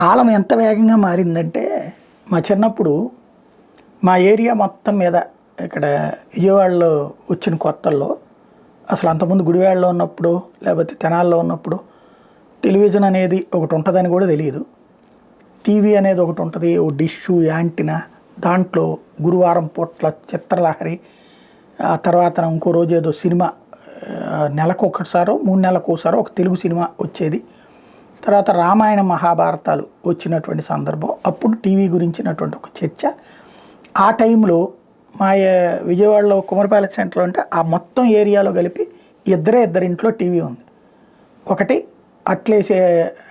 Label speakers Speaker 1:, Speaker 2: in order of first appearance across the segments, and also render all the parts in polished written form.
Speaker 1: కాలం ఎంత వేగంగా మారిందంటే మా చిన్నప్పుడు మా ఏరియా మొత్తం మీద ఇక్కడ విజయవాడలో వచ్చిన కొత్తల్లో అసలు అంతకుముందు గుడివాడలో ఉన్నప్పుడు లేకపోతే తెనాల్లో ఉన్నప్పుడు టెలివిజన్ అనేది ఒకటి ఉంటుందని కూడా తెలియదు. టీవీ అనేది ఒకటి ఉంటుంది, ఓ డిష్షు యాంటినా, దాంట్లో గురువారం పూట్ల చిత్రలహరి, ఆ తర్వాత ఇంకో రోజు ఏదో సినిమా నెలకు ఒకసారో 3 నెలలకు ఒకసారో ఒక తెలుగు సినిమా వచ్చేది. తర్వాత రామాయణ మహాభారతాలు వచ్చినటువంటి సందర్భం, అప్పుడు టీవీ గురించినటువంటి ఒక చర్చ. ఆ టైంలో మా విజయవాడలో కుమరపాలెం సెంటర్లో అంటే ఆ మొత్తం ఏరియాలో కలిపి ఇద్దరింట్లో టీవీ ఉంది. ఒకటి అట్లేసే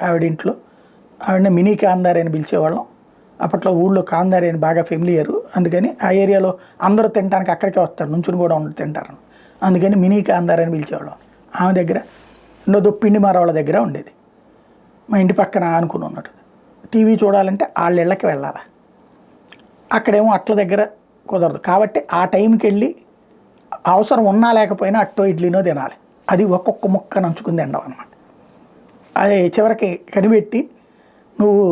Speaker 1: ఆవిడింట్లో, ఆవిడని మినీ కాందారి అని పిలిచేవాళ్ళం. అప్పట్లో ఊళ్ళో కాందారి అని బాగా ఫెమిలియరు, అందుకని ఆ ఏరియాలో అందరూ తినడానికి అక్కడికే వస్తారు, నుంచుని కూడా ఉండి తింటారు, అందుకని మినీ కాందారి అని పిలిచేవాళ్ళం. ఆమె దగ్గర రెండోది పిండి మారవాళ్ళ దగ్గర ఉండేది. మా ఇంటి పక్కన అనుకుని ఉన్నట్టు టీవీ చూడాలంటే వాళ్ళ ఇళ్ళకి వెళ్ళాలి, అక్కడేమో అట్ల దగ్గర కుదరదు. కాబట్టి ఆ టైంకి వెళ్ళి అవసరం ఉన్నా లేకపోయినా అట్టో ఇడ్లీనో తినాలి. అది ఒక్కొక్క ముక్క నంచుకుని తినడం అనమాట. అది చివరికి కనిపెట్టి నువ్వు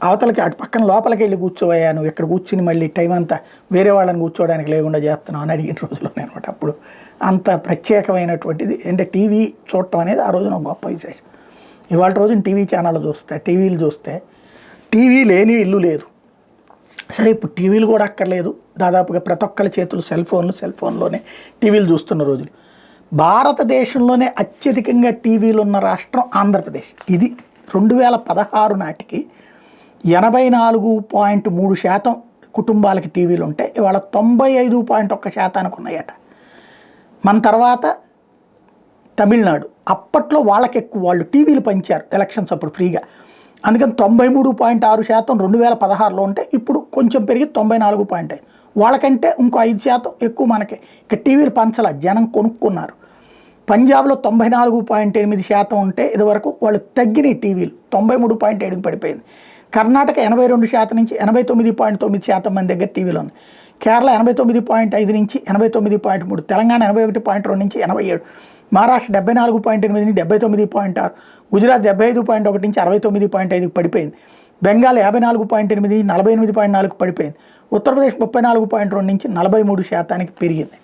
Speaker 1: అవతలకి అటు పక్కన లోపలికి వెళ్ళి కూర్చోవయ్యా, నువ్వు ఇక్కడ కూర్చుని మళ్ళీ టైం అంతా వేరే వాళ్ళని కూర్చోవడానికి లేకుండా చేస్తున్నావు అని అడిగిన రోజులు అనమాట. అప్పుడు అంత ప్రత్యేకమైనటువంటిది అంటే టీవీ చూడటం అనేది ఆ రోజున గొప్ప విశేషం. ఇవాళ రోజున టీవీ ఛానళ్ళు టీవీలు చూస్తే టీవీ లేని ఇల్లు లేదు. సరే, ఇప్పుడు టీవీలు కూడా అక్కర్లేదు, దాదాపుగా ప్రతి ఒక్కరి చేతులు సెల్ ఫోన్లోనే టీవీలు చూస్తున్న రోజులు. భారతదేశంలోనే అత్యధికంగా టీవీలు ఉన్న రాష్ట్రం ఆంధ్రప్రదేశ్. ఇది 2016 నాటికి 84.3% కుటుంబాలకి టీవీలు ఉంటే ఇవాళ 95.1% ఉన్నాయట. మన తర్వాత తమిళనాడు, అప్పట్లో వాళ్ళకి ఎక్కువ, వాళ్ళు టీవీలు పంచారు ఎలక్షన్స్ అప్పుడు ఫ్రీగా, అందుకని 93.6% 2016లో ఉంటే ఇప్పుడు కొంచెం పెరిగి 94.5. వాళ్ళకంటే ఇంకో 5% ఎక్కువ మనకి ఇక టీవీలు పంచాల, జనం కొనుక్కున్నారు. పంజాబ్లో 94.8% ఉంటే ఇదివరకు వాళ్ళు తగ్గిన టీవీలు 93.7కి పడిపోయింది. కర్ణాటక 82% నుంచి 89.9% మంది దగ్గర టీవీలు ఉంది. కేరళ 89.5 నుంచి 89.3, తెలంగాణ 81.2 నుంచి 87, మహారాష్ట్ర 74.8 నుంచి 79.6, గుజరాత్ 75.1 నుంచి 69.5కి పడిపోయింది. బెంగాల్ 54.8 నుంచి 48.4కి పడిపోయింది. ఉత్తరప్రదేశ్ 34.2 నుంచి 43%కి పెరిగింది.